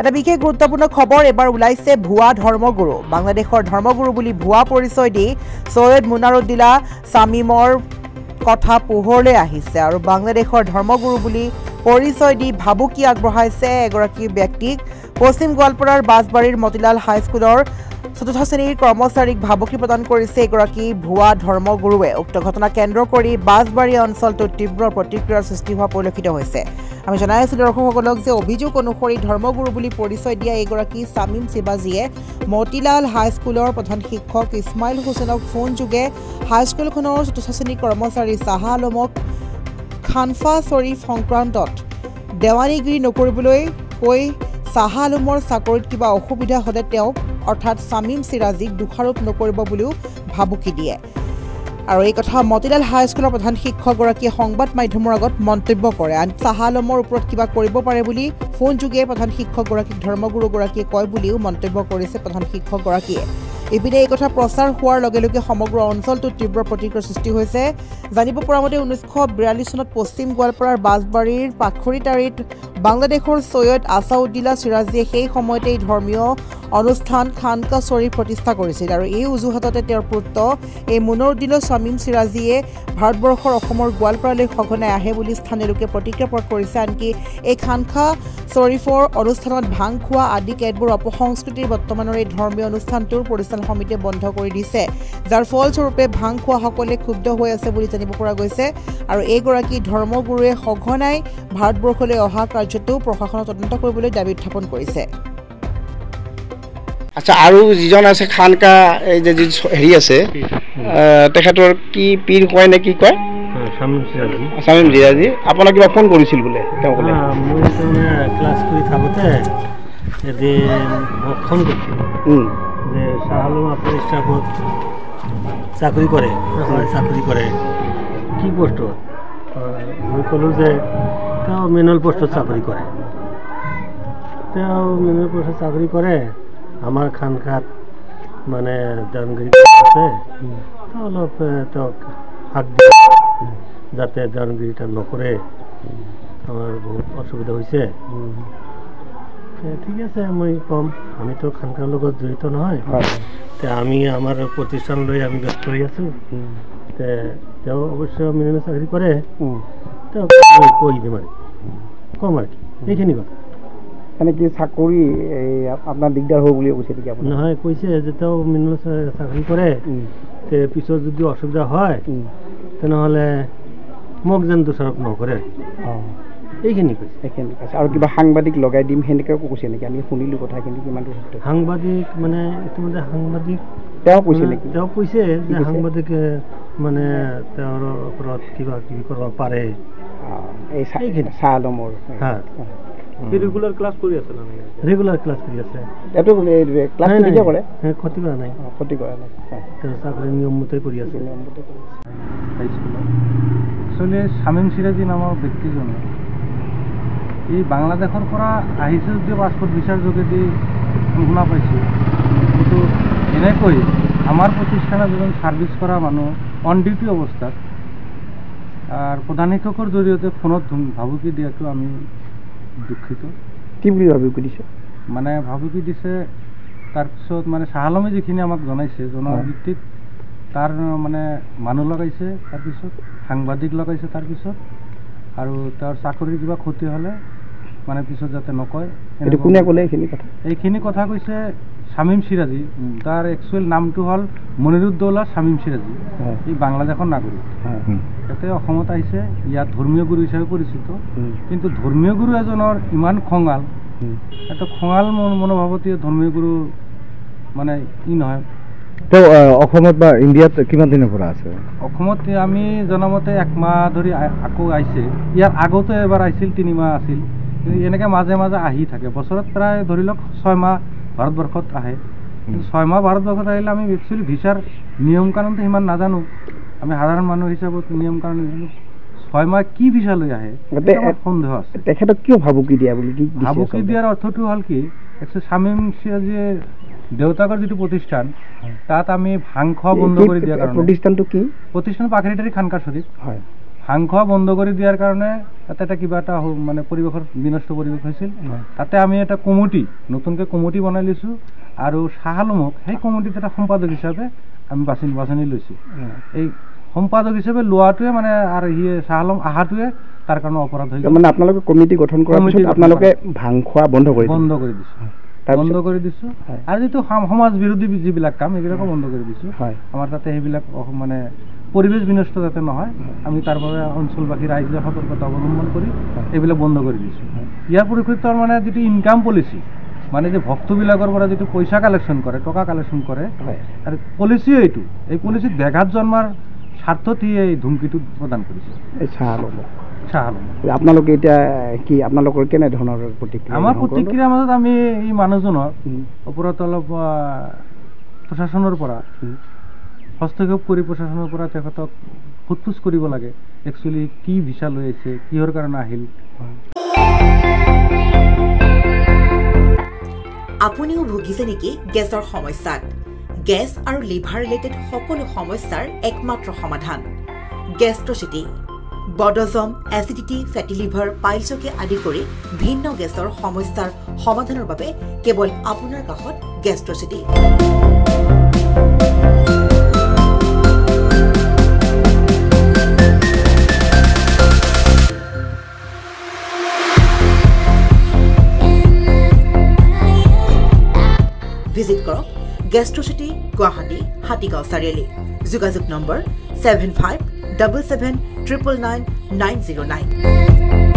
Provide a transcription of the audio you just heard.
এটা বিশেষ গুৰুত্বপূৰ্ণ খবৰ এবাৰ ওলাইছে ভুৱা ধৰ্মগুৰু বাংলাদেশৰ ধৰ্মগুৰু বুলি ভুৱা পৰিচয় দি সৈয়দ মুনাৰুদ্দিলা শামীমৰ কথা পোহৰলৈ আহিছে আৰু বাংলাদেশৰ ধৰ্মগুৰু বুলি পৰিচয় দি ভাবুকি আগবঢ়াইছে এগৰাকী ব্যক্তিক পশ্চিম গোৱালপাৰাৰ বাছবাৰীৰ মতিলাল হাইস্কুলৰ চতুৰ্থ শ্ৰেণীৰ কৰ্মচাৰীক ভাবুকি প্ৰদান কৰিছে এগৰাকী ভুৱা ধৰ্মগুৰুৱে উক্ত ঘটনা কেন্দ্ৰ কৰি বাছবাৰী অঞ্চলটোত তীব্ৰ প্ৰতিক্ৰিয়াৰ সৃষ্টি হোৱা পৰিলক্ষিত হৈছে আমি জনাই আছিলোঁ দৰ্শকসকলক যে অভিযোগ অনুসৰি ধৰ্মগুৰু বুলি পৰিচয় দিয়া এগৰাকী শামীম শিৱাজীয়ে মতিলাল হাইস্কুলৰ প্ৰধান শিক্ষক ইছমাইল হুছেইনক ফোনযোগে হাইস্কুলখনৰ চতুৰ্থ শ্ৰেণীৰ কৰ্মচাৰী চাহা আলমক খানফা শ্বৰীফ সংক্ৰান্তত দেৱানীগিৰি নকৰিবলৈ কৈ চাহা আলমৰ চাকৰিত কিবা অসুবিধা হ'লে তেওঁক অৰ্থাৎ শামীম চিৰাজীক দোষাৰোপ নকৰিব বুলিও ভাবুকি দিয়ে আৰু এই কথা মতিলাল হাইস্কুলৰ প্ৰধান শিক্ষকগৰাকীয়ে সংবাদ মাধ্যমৰ আগত মন্তব্য কৰে আন চাহা আলমৰ ওপৰত কিবা কৰিব পাৰে বুলি ফোনযোগে প্ৰধান শিক্ষকগৰাকীক ধৰ্মগুৰুগৰাকীয়ে কয় বুলিও মন্তব্য কৰিছে প্ৰধান শিক্ষকগৰাকীয়ে ইপিনে এই কথা প্ৰচাৰ হোৱাৰ লগে লগে সমগ্ৰ অঞ্চলটোত তীব্ৰ প্ৰতিক্ৰিয়াৰ সৃষ্টি হৈছে জানিব পৰা মতে 1942 চনত পশ্চিম গোৱালপাৰাৰ বাছবাৰীৰ পাখৰিতাৰীত বাংলাদেশৰ সৈয়দ আছাউদ্দিলা চিৰাজীয়ে সেই সময়তেই ধৰ্মীয় অনুষ্ঠান খানকা শ্বৰীফ প্ৰতিষ্ঠা কৰিছিল আৰু এই উজুহাততে তেওঁৰ পুত্ৰ এই মুনাৰুদ্দিলা শামীম চিৰাজীয়ে ভাৰতবৰ্ষৰ অসমৰ গোৱালপাৰালৈ সঘনাই আহে বুলি স্থানীয় লোকে প্ৰতিক্ৰিয়া প্ৰকাশ কৰিছে আনকি এই খানকা শ্বৰীফৰ অনুষ্ঠানত ভাং খোৱা আদি কেতবোৰ অপসংস্কৃতিৰ বৰ্তমানৰ এই ধৰ্মীয় অনুষ্ঠানটোৰ পৰিচালন সমিতিয়ে বন্ধ কৰি দিছে যাৰ ফলস্বৰূপে ভাং খোৱাসকলে ক্ষুব্ধ হৈ আছে বুলি জানিব পৰা গৈছে আৰু এইগৰাকী ধৰ্মগুৰুৱে সঘনাই ভাৰতবৰ্ষলৈ অহা কাৰ্যটো প্ৰশাসনক তদন্ত কৰিবলৈ দাবী উত্থাপন কৰিছে আচ্ছা আৰু যিজন আছে খানকা এই যে হেৰি আছে তেখেতৰ কি পীৰ কয় নে কি কয় শামীম চিৰাজী আপোনাক কিবা ফোন কৰিছিল বোলে তেওঁ ক'লে মই ক্লাছ কৰি থাকোঁতে ফোন কৰিছিল যে চাহ আলম আপোনাৰ ষ্টাফত চাকৰি কৰে কি পোষ্টত মই ক'লোঁ যে তেওঁ মেনুৱেল পোষ্টত চাকৰি কৰে আমাৰ খানকাত মানে দেৱানগিৰি আছে অলপ তেওঁক হাত দিয়ে যাতে দেৱানগিৰিটা নকৰে আমাৰ বহুত অসুবিধা হৈছে ঠিক আছে মই ক'ম আমিতো খানকাৰ লগত জড়িত নহয় আমি আমাৰ প্ৰতিষ্ঠান লৈ আমি ব্যস্ত হৈ আছোঁ তেওঁ অৱশ্য মেনুৱেল চাকৰি কৰে তেওঁক কৈ দিম আৰু ক'ম আৰু কি এইখিনি কথা কি চাকৰি আপোনাৰ দিগদাৰ হ'ব বুলি কৈছে নেকি আপুনি নহয় কৈছে যে তেওঁ মেনুৱেল চাকৰি কৰে পিছত যদি অসুবিধা হয় তেনেহ'লে মোক যেন দোষাৰোপ নকৰে এইখিনি কৈছে আৰু কিবা সাংবাদিক লগাই দিম সেনেকৈ কৈছে নেকি আমি শুনিলোঁ কথাখিনি কিমান সাংবাদিক মানে ইতিমধ্যে সাংবাদিক তেওঁ কৈছে নেকি তেওঁ কৈছে যে সাংবাদিকে মানে তেওঁৰ ওপৰত কিবা কিবি কৰিব পাৰে এই চাহ আলমৰ ৰেগুলাৰ ক্লাছ কৰি আছে ক্ষতি কৰা নাই তেওঁ চাকৰি নিয়মমতে কৰি আছে একচুৱেলি শামীম চিৰাজী নামৰ ব্যক্তিজনে এই বাংলাদেশৰ পৰা আহিছে যদিও পাছপোৰ্ট ভিছাৰ যোগেদি শুনা পাইছোঁ কিন্তু এনেকৈ আমাৰ প্ৰতিষ্ঠানত এজন ছাৰ্ভিচ কৰা মানুহ অন ডিউটি অৱস্থাত আৰু প্ৰধান শিক্ষকৰ জৰিয়তে ফোনত ভাবুকি দিয়াটো আমি দুঃখিত কি বুলি ভাবুকি দিছে মানে ভাবুকি দিছে তাৰপিছত মানে চাহ আলমে যিখিনি আমাক জনাইছে জনোৱাৰ ভিত্তিত তাৰ মানে মানুহ লগাইছে তাৰপিছত সাংবাদিক লগাইছে তাৰপিছত আৰু তেওঁৰ চাকৰিৰ কিবা ক্ষতি হ'লে মানে পিছত যাতে নকয় কোনে ক'লে এইখিনি কথা কৈছে শামীম চিৰাজী তাৰ একচুৱেল নামটো হ'ল মুনিৰুদ্দৌলা শামীম চিৰাজী ই বাংলাদেশৰ নাগৰিক ইয়াতে অসমত আহিছে ইয়াত ধৰ্মীয় গুৰু হিচাপে পৰিচিত কিন্তু ধৰ্মীয় গুৰু এজনৰ ইমান খঙাল এটা খঙাল মনোভাৱতে ধৰ্মীয় গুৰু মানে ই নহয় তেওঁ অসমত বা ইণ্ডিয়াত কিমান দিনৰ পৰা আছে অসমত আমি জনামতে 1 মাহ ধৰি আকৌ আহিছে ইয়াৰ আগতো এবাৰ আহিছিল 3 মাহ আছিল এনেকৈ মাজে মাজে আহি থাকে বছৰত প্ৰায় ধৰি লওক 6 মাহ ভাৰতবৰ্ষত আহে 6 মাহ ভাৰতবৰ্ষত আহিলে আমি একচুৱেলি ভিছাৰ নিয়ম কাৰণটো সিমান নাজানো আমি সাধাৰণ মানুহ হিচাপত নিয়ম কাৰণ 6 মাহ কি ভিছা লৈ আহে সন্দেহ আছে তেখেতক কিয় ভাবুকি দিয়া বুলি ভাবুকি দিয়াৰ অৰ্থটো হ'ল কি একচুৱেলি শামীম চিৰাজীয়ে দেউতাকৰ যিটো প্ৰতিষ্ঠান তাত আমি ভাং খোৱা বন্ধ কৰি দিয়াৰ কাৰণে প্ৰতিষ্ঠানটো কি প্ৰতিষ্ঠান পাখৰিটাৰী খানকা শ্বৰীফ ভাং খোৱা বন্ধ কৰি দিয়াৰ কাৰণে তাতে এটা কিবা এটা মানে পৰিৱেশৰ বিনষ্ট পৰিৱেশ হৈছিল তাতে আমি এটা কমিটি নতুনকৈ কমিটি বনাই লৈছোঁ আৰু শ্বাহ আলমক সেই কমিটিত এটা সম্পাদক হিচাপে আমি বাছনি লৈছোঁ এই সম্পাদক হিচাপে লোৱাটোৱে মানে আৰু সি শ্বাহ আলম অহাটোৱে তাৰ কাৰণে অপৰাধ হৈ গ'ল মানে আপোনালোকে কমিটি গঠন কৰাৰ পিছত আপোনালোকে ভাং খোৱা বন্ধ কৰি দিছোঁ আৰু যিটো সমাজ বিৰোধী যিবিলাক কাম এইবিলাকো বন্ধ কৰি দিছোঁ আমাৰ তাতে সেইবিলাক মানে পৰিৱেশ বিনষ্ট যাতে নহয় আমি তাৰ বাবে অঞ্চলবাসী ৰাইজে সতৰ্কতা অৱলম্বন কৰি এইবিলাক বন্ধ কৰি দিছোঁ ইয়াৰ পৰিপ্ৰেক্ষিতত মানে যিটো ইনকাম পলিচি মানে যে ভক্তবিলাকৰ পৰা যিটো পইচা কালেকশ্যন কৰে টকা কালেকশ্যন কৰে আৰু পলিচিও এইটো এই পলিচিত ব্যাঘাত জন্মাৰ স্বাৰ্থত এই ধুমকিটো প্ৰদান কৰিছে এই শ্বাহ আলম আপোনালোকে এতিয়া কি আপোনালোকৰ কেনেধৰণৰ প্ৰতিক্ৰিয়া আমাৰ প্ৰতিক্ৰিয়াৰ মাজত আমি এই মানুহজনৰ ওপৰত অলপ প্ৰশাসনৰ পৰা হস্তক্ষেপ কৰি প্ৰশাসনৰ পৰা তেখেতক সোধপোছ কৰিব লাগে একচুৱেলি কি ভিছা লৈ আহিছে কিহৰ কাৰণে আহিল আপুনিও ভুগিছে নেকি গেছৰ সমস্যাত গেছ আৰু লিভাৰ ৰিলেটেড সকলো সমস্যাৰ একমাত্ৰ সমাধান গেষ্ট্ৰচিটি বডজম এচিডিটি ফেটি লিভাৰ পাইলছকে আদি কৰি ভিন্ন গেছৰ সমস্যাৰ সমাধানৰ বাবে কেৱল আপোনাৰ কাষত গেষ্ট্ৰচিটি ভিজিট কৰক গেষ্ট্ৰচিটি গুৱাহাটী হাতীগাঁও চাৰিআলি যোগাযোগ নম্বৰ 7577999909